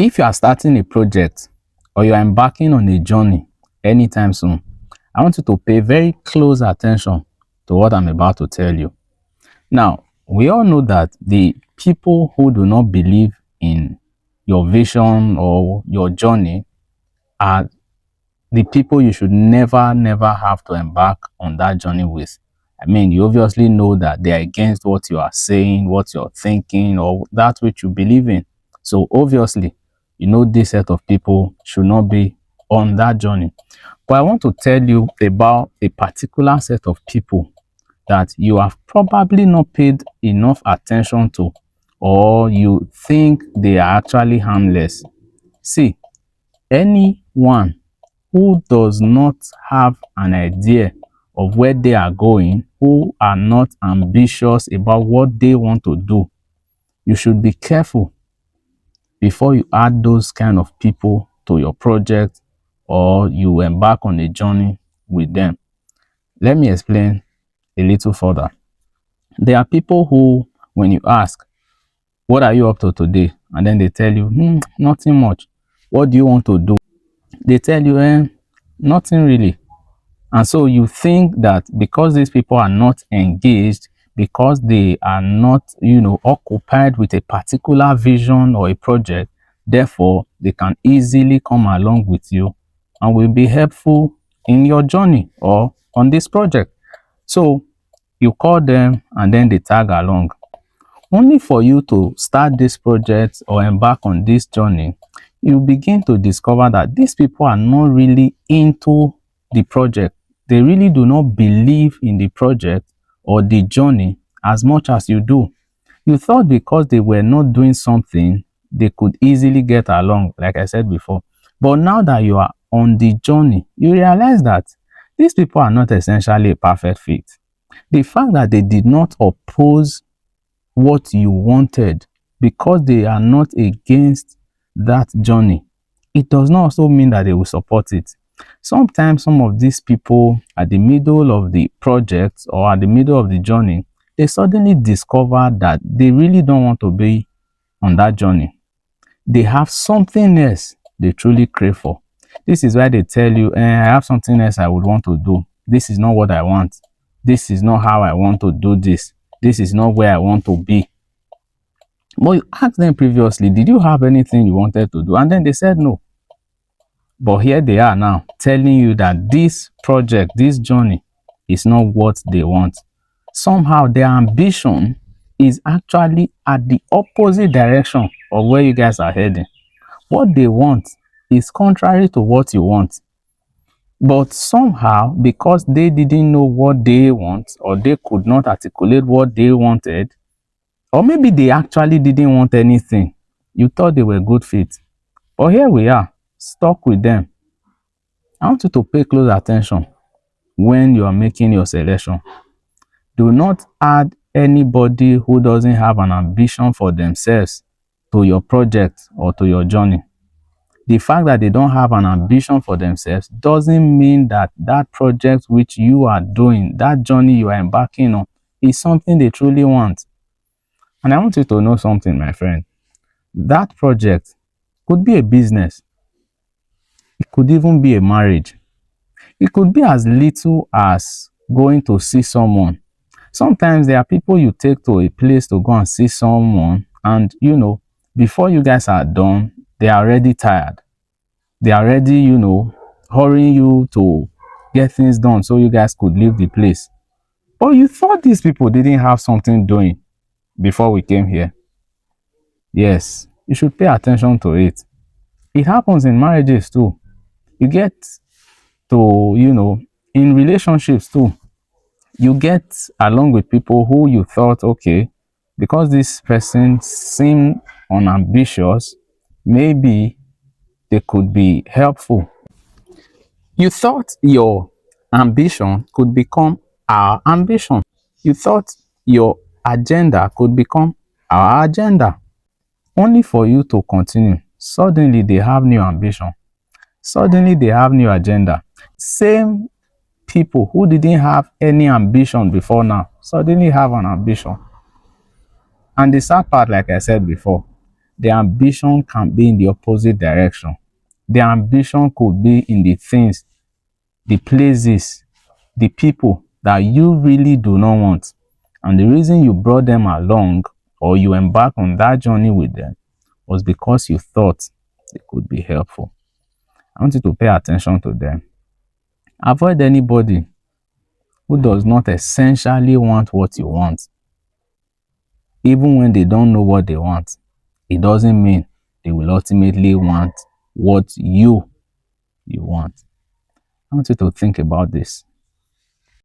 If you are starting a project or you are embarking on a journey anytime soon, I want you to pay very close attention to what I'm about to tell you. Now, we all know that the people who do not believe in your vision or your journey are the people you should never have to embark on that journey with. I mean, you obviously know that they are against what you are saying, what you're thinking, or that which you believe in. So obviously, you know this set of people should not be on that journey. But I want to tell you about a particular set of people that you have probably not paid enough attention to, or you think they are actually harmless. See, anyone who does not have an idea of where they are going, who are not ambitious about what they want to do, you should be careful before you add those kind of people to your project or you embark on a journey with them. Let me explain a little further. There are people who, when you ask, what are you up to today? And then they tell you, nothing much. What do you want to do? They tell you, nothing really. And so you think that because these people are not engaged, because they are not, occupied with a particular vision or a project, therefore they can easily come along with you and will be helpful in your journey or on this project. So you call them and then they tag along. Only for you to start this project or embark on this journey, you begin to discover that these people are not really into the project. They really do not believe in the project or the journey as much as you do. You thought because they were not doing something, they could easily get along, like I said before. But now that you are on the journey, you realize that these people are not essentially a perfect fit. The fact that they did not oppose what you wanted because they are not against that journey, it does not also mean that they will support it. Sometimes some of these people at the middle of the project or at the middle of the journey, they suddenly discover that they really don't want to be on that journey. They have something else they truly crave for. This is why they tell you, I have something else I would want to do. This is not what I want. This is not how I want to do this. This is not where I want to be. But you asked them previously, did you have anything you wanted to do? And then they said no. But here they are now telling you that this project, this journey is not what they want. Somehow their ambition is actually at the opposite direction of where you guys are heading. What they want is contrary to what you want. But somehow, because they didn't know what they want, or they could not articulate what they wanted, or maybe they actually didn't want anything, you thought they were good fit. But here we are, stuck with them. I want you to pay close attention when you are making your selection. Do not add anybody who doesn't have an ambition for themselves to your project or to your journey. The fact that they don't have an ambition for themselves doesn't mean that that project which you are doing, that journey you are embarking on, is something they truly want. And I want you to know something, my friend. That project could be a business. It could even be a marriage. It could be as little as going to see someone. Sometimes there are people you take to a place to go and see someone, and before you guys are done, they are already tired. They are already, hurrying you to get things done so you guys could leave the place. But you thought these people didn't have something doing before we came here. Yes, you should pay attention to it. It happens in marriages too. You get to, in relationships too. You get along with people who you thought, okay, because this person seemed unambitious, maybe they could be helpful. You thought your ambition could become our ambition. You thought your agenda could become our agenda. Only for you to continue. Suddenly they have new ambition. Suddenly they have new agenda. Same people who didn't have any ambition before now suddenly have an ambition. And the sad part, like I said before, The ambition can be in the opposite direction. The ambition could be in the things, the places, the people that you really do not want. And the reason you brought them along or you embarked on that journey with them was because you thought they could be helpful. I want you to pay attention to them. Avoid anybody who does not essentially want what you want. Even when they don't know what they want, it doesn't mean they will ultimately want what you want. I want you to think about this.